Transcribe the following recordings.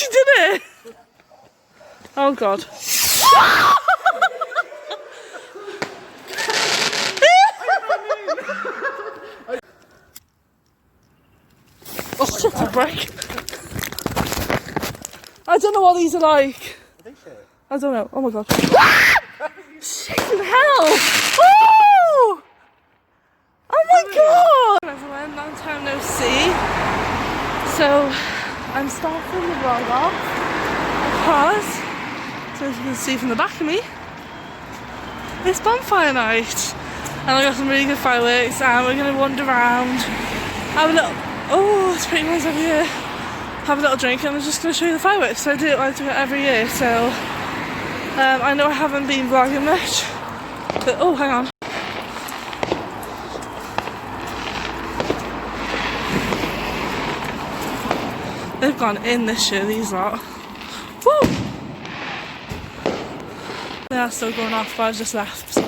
She did it! Oh god. Oh, shit, a brick. I don't know what these are like. Are they shit? I don't know. Oh my god. Shit in hell! Oh! Oh my god! Everyone, long time no see. So, I'm starting the vlog off because, so as you can see from the back of me, it's bonfire night. And I got some really good fireworks and we're going to wander around, have a little, oh, it's pretty nice over here. Have a little drink and I'm just going to show you the fireworks. So I do it every year, so I know I haven't been vlogging much, but oh, hang on. They've gone in this year, these lot. Woo! They are still going off, but I just left, so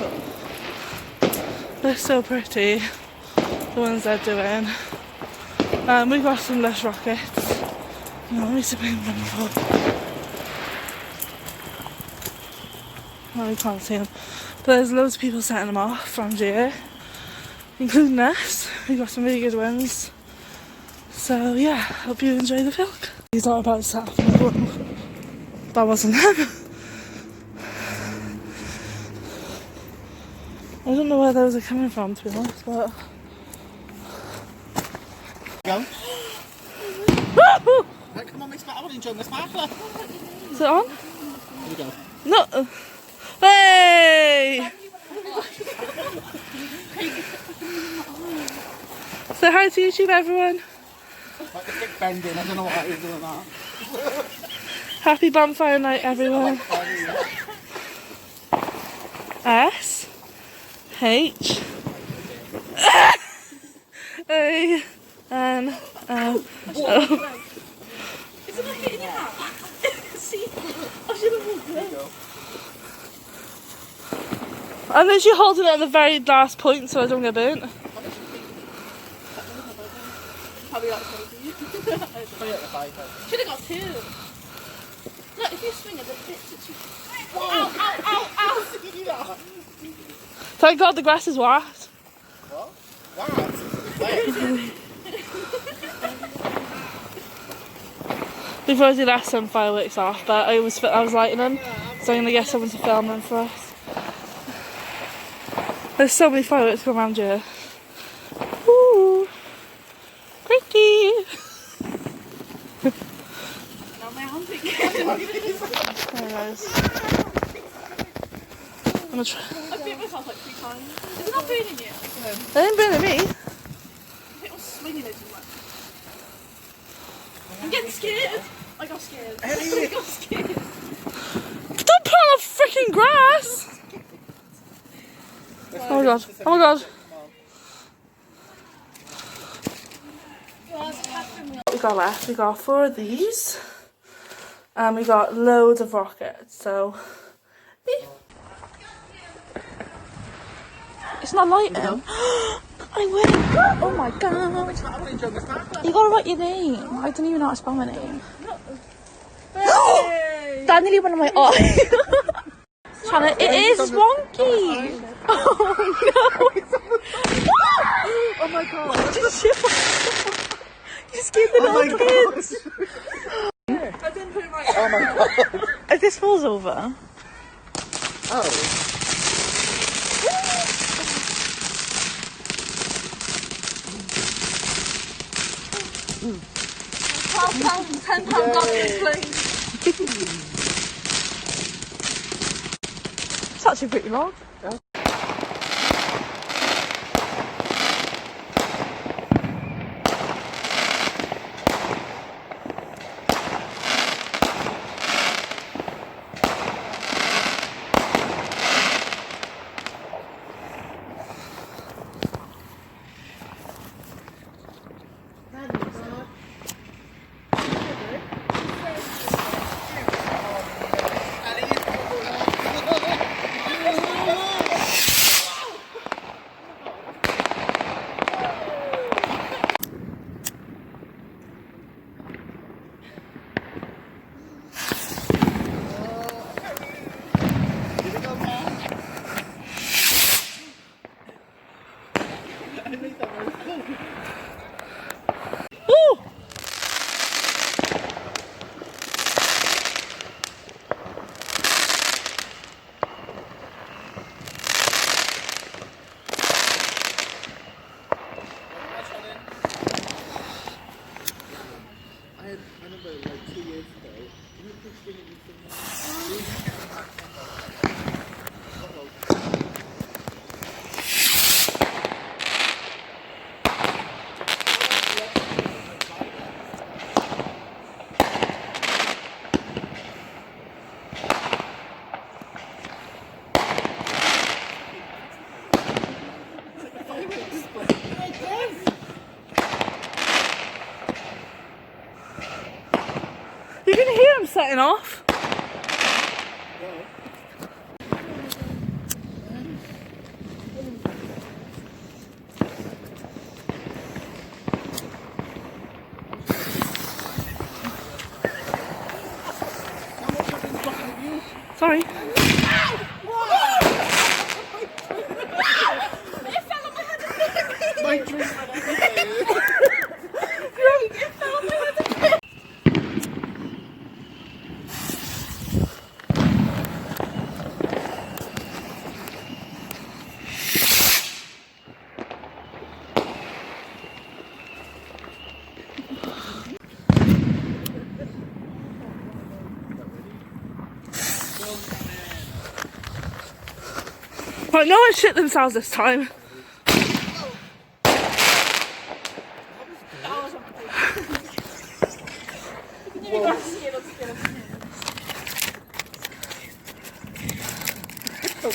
they're so pretty, the ones they're doing. We got some less rockets. Let me see if I can bring them up. No, you can't see them. But there's loads of people setting them off around here, including us. We got some really good ones. So yeah, hope you enjoy the vlog. These are about to set off in the room. That wasn't them. I don't know where those are coming from, to be honest, but... Go. Right, come on, Miss Matt, I want to enjoy my sparkler. Is it on? Here we go. No! Hey! Say hi to YouTube, everyone. Like the stick bending, I don't know what that is doing that. Happy bonfire night, everyone. S H A N O. Is it not hitting your hat? See? I should have walked there. I'm literally holding it at the very last point so I don't get burnt. Probably got crazy. Should have got two. Look, if you swing it, it fits it. Ow, ow, ow, ow! Thank God the grass is wet. What? What? We've already left some fireworks off, but I was lighting them, so I'm going to get someone to film them for us. There's so many fireworks going around here. Woo! Pretty! Now my arm's There guys. I'm gonna try. I've bit myself like 3 times. Is it not burning you? They didn't burn at me. It was swinging it too much. I'm getting scared. I got scared. I got scared. Don't put on the freaking grass! Oh my god. Oh my god. We got left. We got 4 of these. And we got loads of rockets, so... It's not lighting. I win. Oh my god. You gotta write your name. I don't even know how to spell my name. That nearly went in my eye. Shannon, it is wonky. Oh no. Oh my god. You scared the little kids. I didn't put it right. Oh my god. If this falls over. Oh. 12 pounds, 10 pounds off this place. It's actually pretty long. Yeah. You can hear him setting off. Sorry. My drink went everywhere. Right, no one shit themselves this time.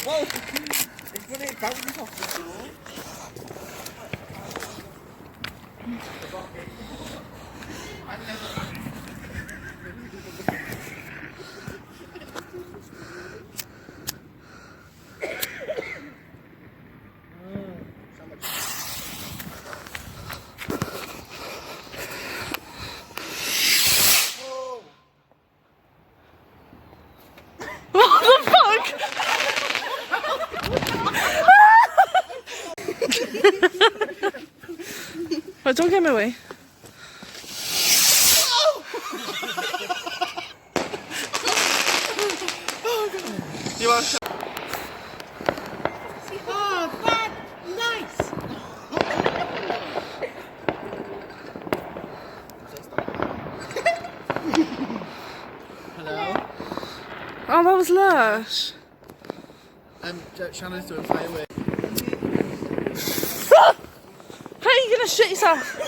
Whoa! It's when it bounces off the floor. What the fuck? Right, don't get in my way. You are Oh, that nice. Hello. Oh, that was lush. Shannon's doing fireworks. How are you gonna shit yourself?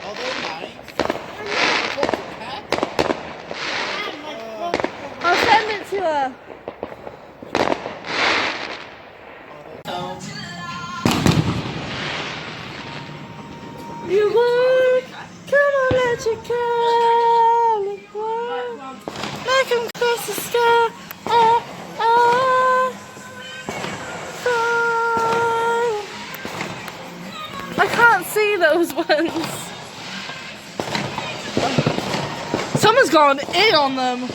Are they nice? I'll send it to her. You would, come on, let your curly world make him cross the sky. Fine. I can't see those ones. Someone's gone in on them.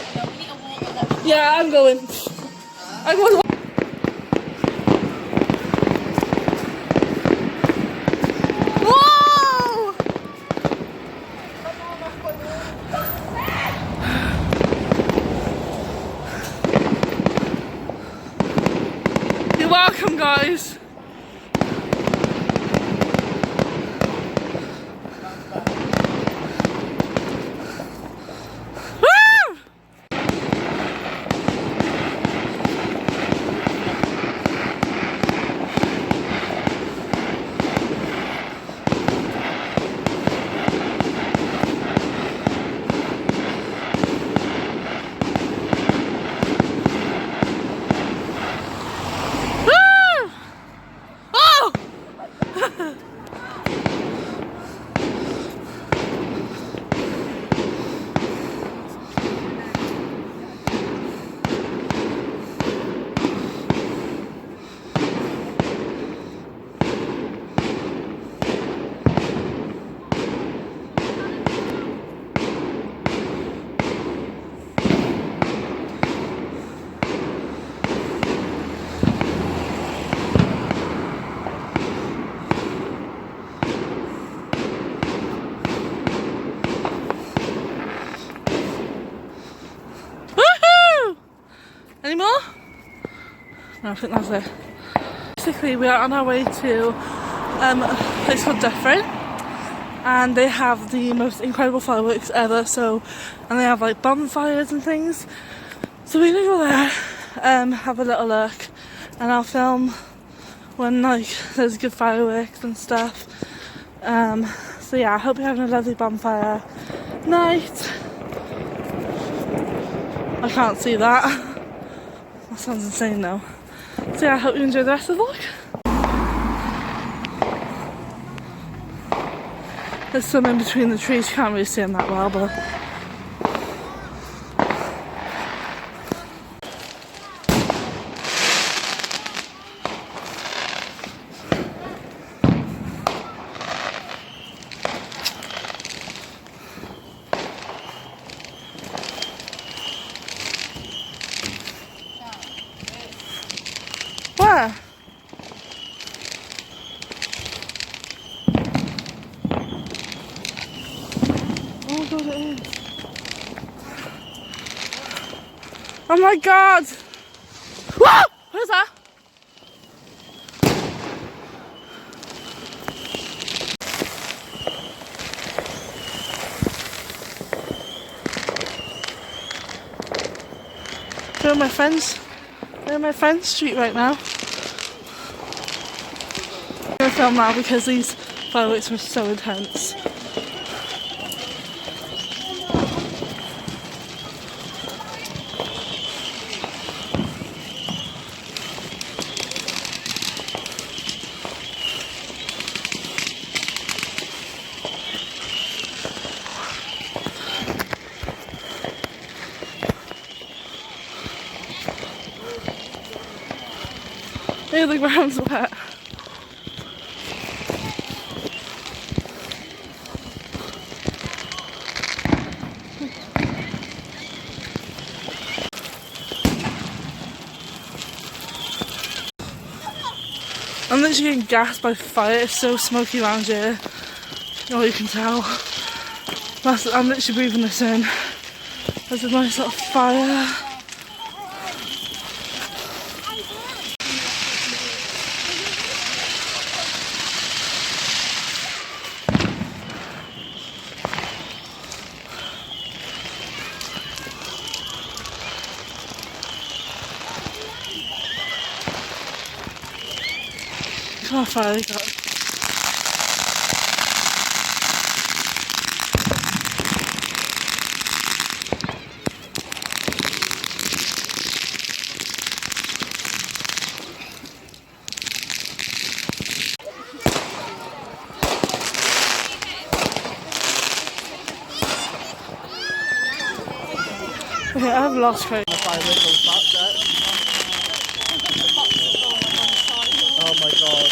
Yeah, I'm going. I'm going. Whoa! You're welcome, guys. more? No, I think that's it. Basically, we are on our way to a place called Dufferin, and they have the most incredible fireworks ever. And they have like bonfires and things. So we're gonna go there, have a little look, and I'll film when like there's good fireworks and stuff. So yeah, I hope you're having a lovely bonfire night. I can't see that. That sounds insane though. So yeah, I hope you enjoy the rest of the vlog. There's some in between the trees, you can't really see them that well, but where? Oh my god, it is. Oh my god! Whoa! What is that? We're in my friend's street right now. I'm gonna film now because these fireworks were so intense. Hey, the ground's wet. I'm literally getting gassed by fire. It's so smoky around here. Oh, you can tell. I'm literally breathing this in. There's a nice little fire. Look how far they got. Okay, I've lost track. Oh my god.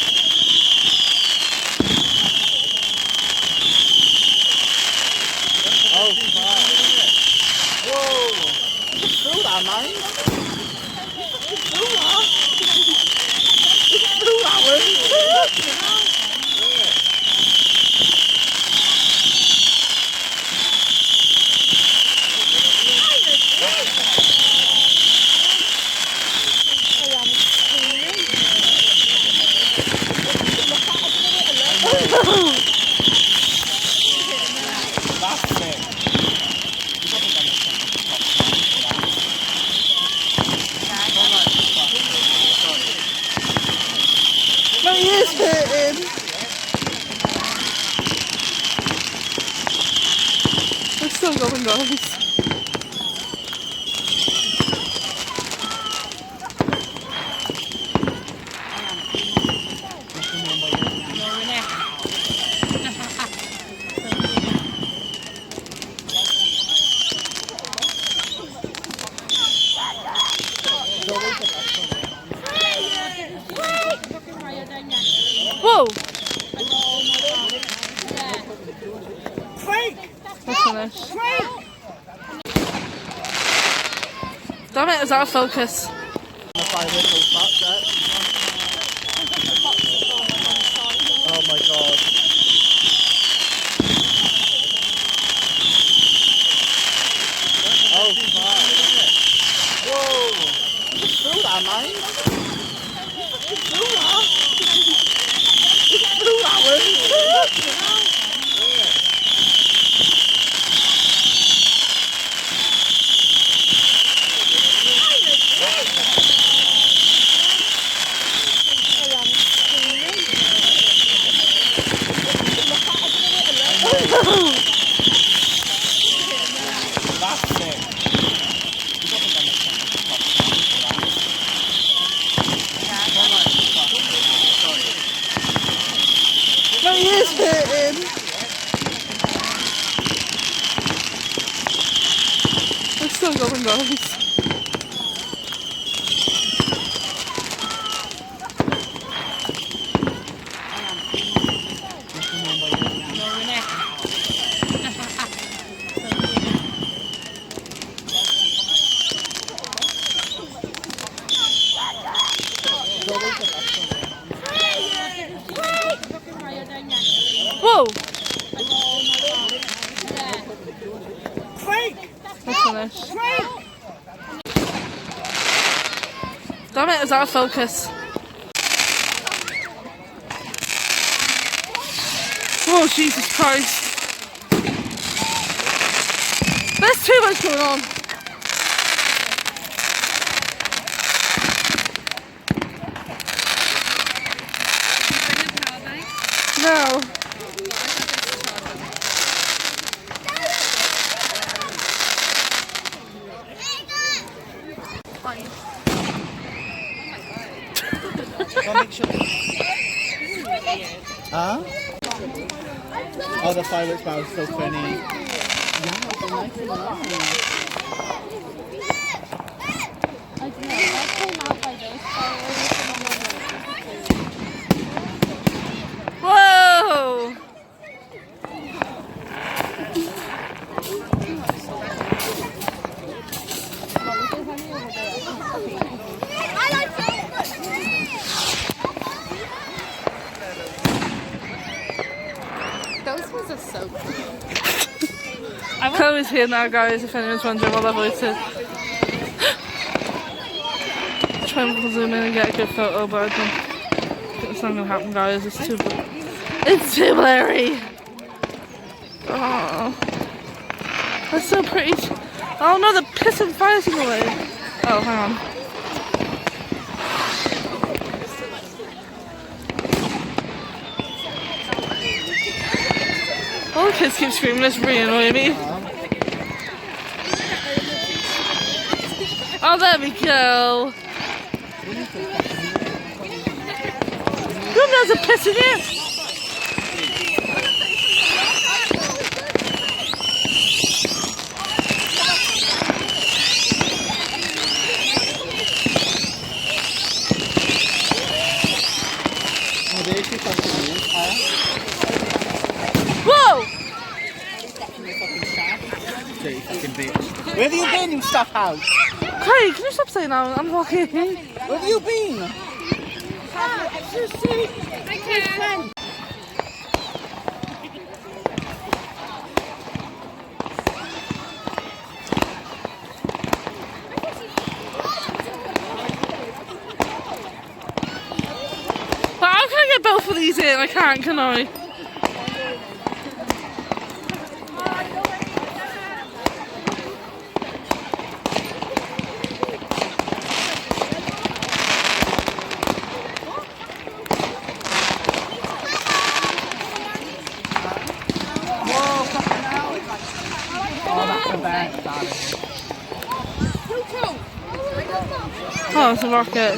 Oh fuck. Whoa! You can feel that, man. You can feel that. You can feel that one. My ears hurting. We're still going, guys. Whoa! That's finished. Damn it, is that a focus? Oh my god. Oh fuck. Whoa! You can our mind. It's through My ears hurting. We're still going, guys. Whoa! That's finished. Damn it, is that a focus? Oh, Jesus Christ. There's too much going on. No. Huh? Oh, the fireworks bar was so funny. Yeah, so nice and long. Whoa! Those ones are so cool. Chloe's here now, guys, if anyone's wondering what that voice is. Try and zoom in and get a good photo, but I don't think it's not going to happen, guys. It's too blurry. Oh, that's so pretty. Oh no, the piss and fire's in the way. Oh, hang on. All the kids keep screaming, it's really annoying me. Oh, there we go. There's a piss in it. Whoa! Where have you been, you stuff house? Craig, can you stop saying that? I'm walking. Where have you been? But how can I get both of these in? I can't, can I? Oh, it's a rocket.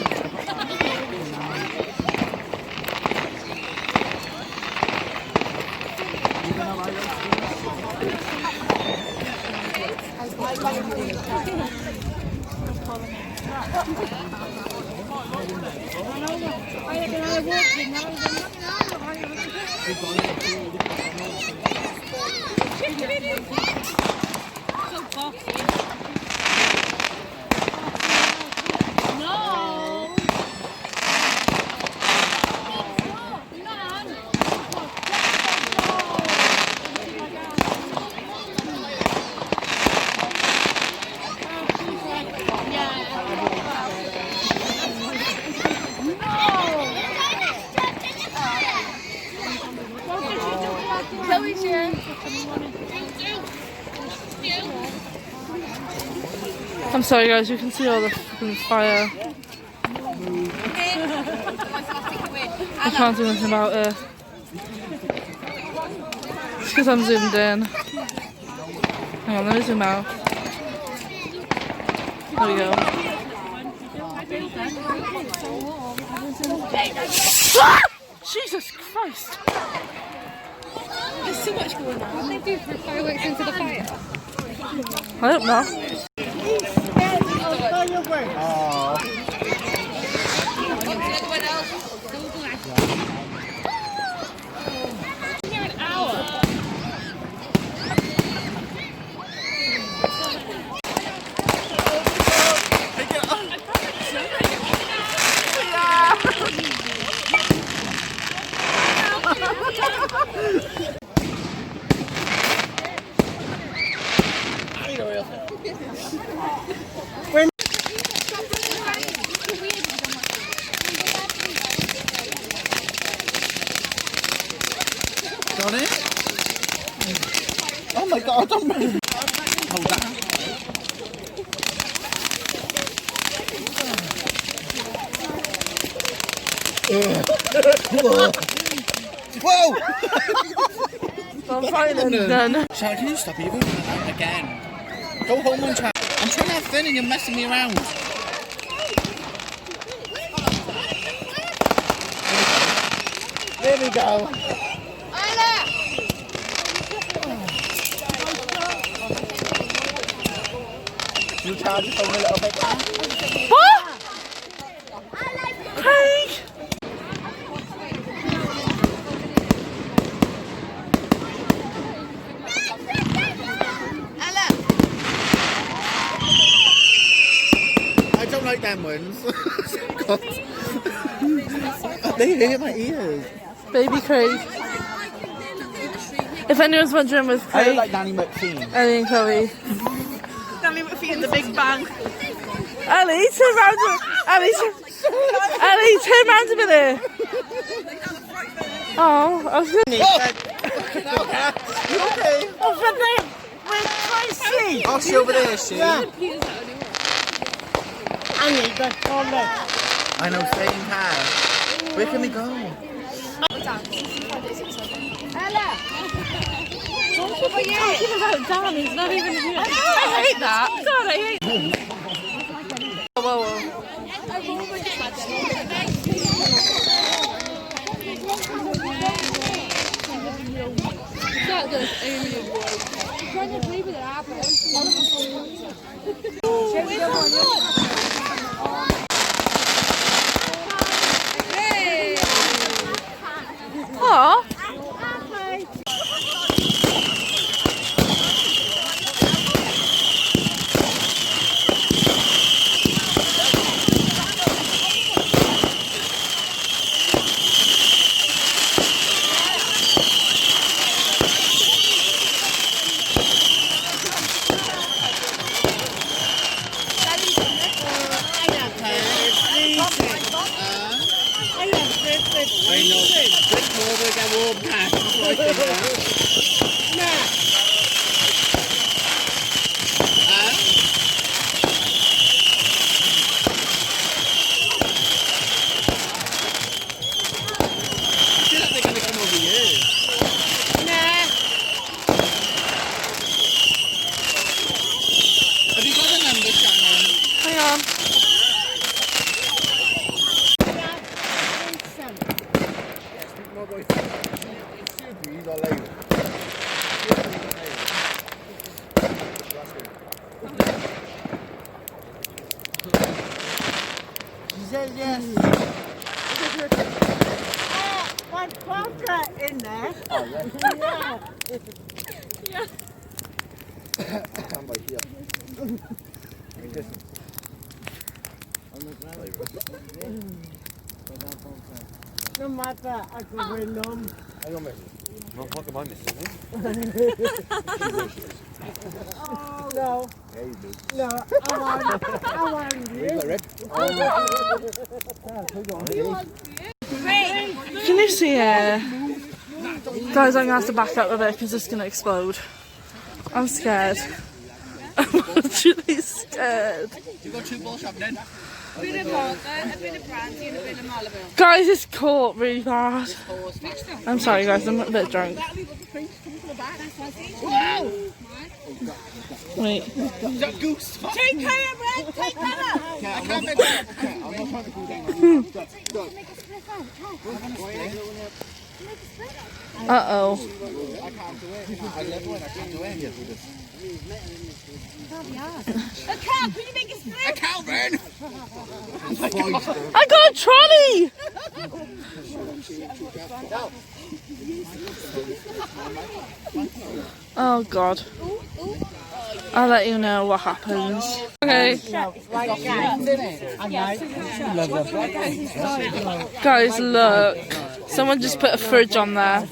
I'm sorry guys, you can see all the fucking fire. I can't do anything about it. It's because I'm zoomed in. Hang on, let me zoom out. There we go. Ah! Jesus Christ! There's so much going on. What do they do for fireworks into the fire? I don't know. Here an hour. Got it? Oh my god, don't move. Hold that. Whoa! Bonfire done. Shall can you stop even again? Go home and chat. I'm trying to have fun and you're messing me around. There we go. You charge your phone a little bit. What? Craig! I don't like them ones. God. They hurt my ears. Baby Craig. If anyone's wondering with I don't Craig, like Danny McPhee. Ellie and Chloe. Danny McPhee in the Big Bang. Ellie, turn round a Ellie, turn round a minute. Oh, I was gonna You okay? over there with Tracy. Oh, she over there, is she? Yeah. I know, stay in car. Where can we go? Dan, he's not even here. I hate that. God, I hate that. Whoa, whoa. Aw. I know. Big over get warm past. I feel like they're going to come over here. Have you got a number, Shannon? Hang on. He's all over. She says yes. One portrait in there. Oh, yeah. Yeah. I'm right here. No matter, I could win them. Hang on a minute. What am I missing? Oh, no. Yeah, you do. No, I want you. Can you see it? Guys, I'm gonna have to back up a bit because it's gonna explode. I'm scared. literally scared. You got 2 balls up then. A bit of vodka, a bit of brandy and a bit of Malibu. Guys, it's caught really bad. I'm sorry guys, I'm a bit drunk. Wow! Wait. Is that goose? Take cover, Brad! Take cover! I can't make it. I'm not trying to go down. Uh-oh. I can't do it. I love when I can't do any of this. A cow, can you make a split? I can't run! I got a trolley! Oh God. I'll let you know what happens. Okay. Guys, look. Someone just put a fridge on there.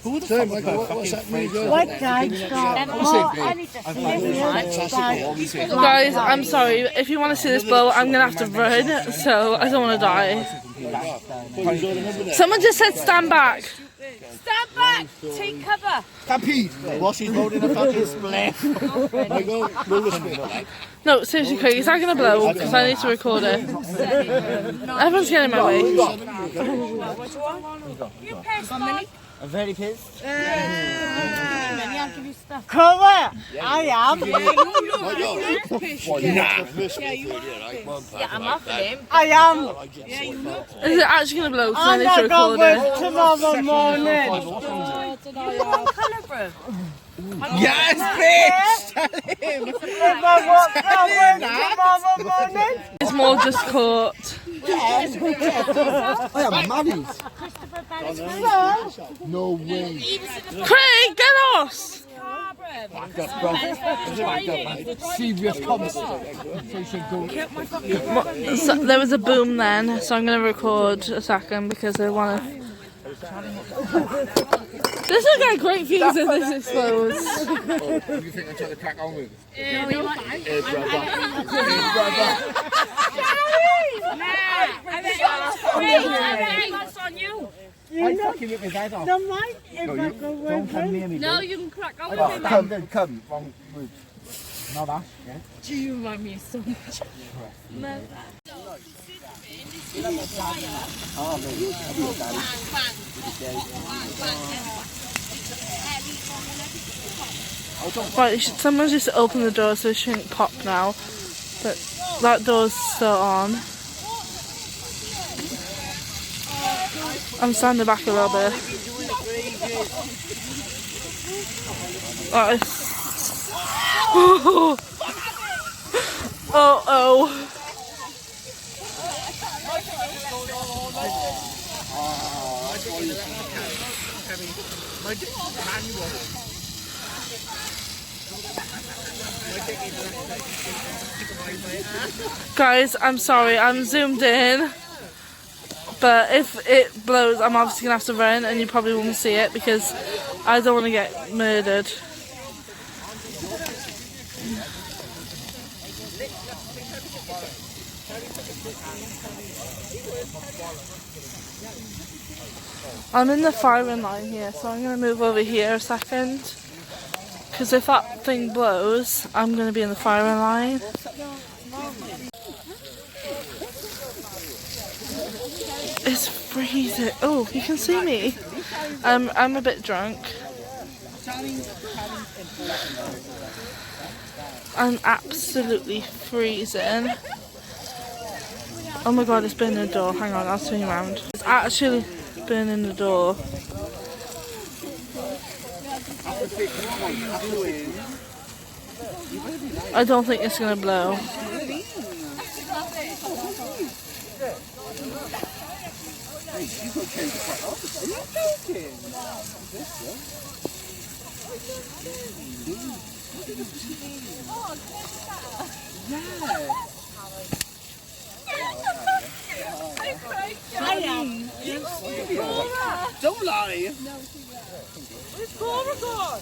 What's that mean? What guy's got more? I need to see this. Guys, I'm sorry. If you want to see this blow, I'm going to have to run. So I don't want to die. Someone just said stand back. Stand back! Take cover! Happy! Whilst he's holding a fucking spliff. I go, blow the split. No, seriously, Craig, is that going to blow? Because I need to record it. Everyone's getting in my way. You pissed off? I'm very pissed. I'll give you stuff. Cover! I am. Yeah, I'm off him. I am. Is it actually going to blow? Because I I'm need to not record going it. tomorrow morning. What colour, bro? Yes, bitch! If I walk tomorrow morning. It's more just caught. I am married. No way. Craig, get us! Serious comments. So, there was a boom then, so I'm going to record a second because I want to... This will get great views if this explodes. You think I'm trying to crack on with it? That's on you. You know, don't mind if I go with him. No, you can crack on with him. Come. Wrong move. Now that. Yeah. Do you remind me of so much? Right, someone just open the door so it shouldn't pop now. But that door's still on. I'm standing back a little bit. Oh. Guys, I'm sorry, I'm zoomed in. But if it blows, I'm obviously going to have to run and you probably won't see it because I don't want to get murdered. I'm in the firing line here, so I'm going to move over here a second. Because if that thing blows, I'm going to be in the firing line. It's freezing. Oh, you can see me. I'm a bit drunk. I'm absolutely freezing. Oh my god, it's burning the door. Hang on, I'll turn you around. It's actually burning the door. I don't think it's gonna blow. Don't lie. It's Cora God.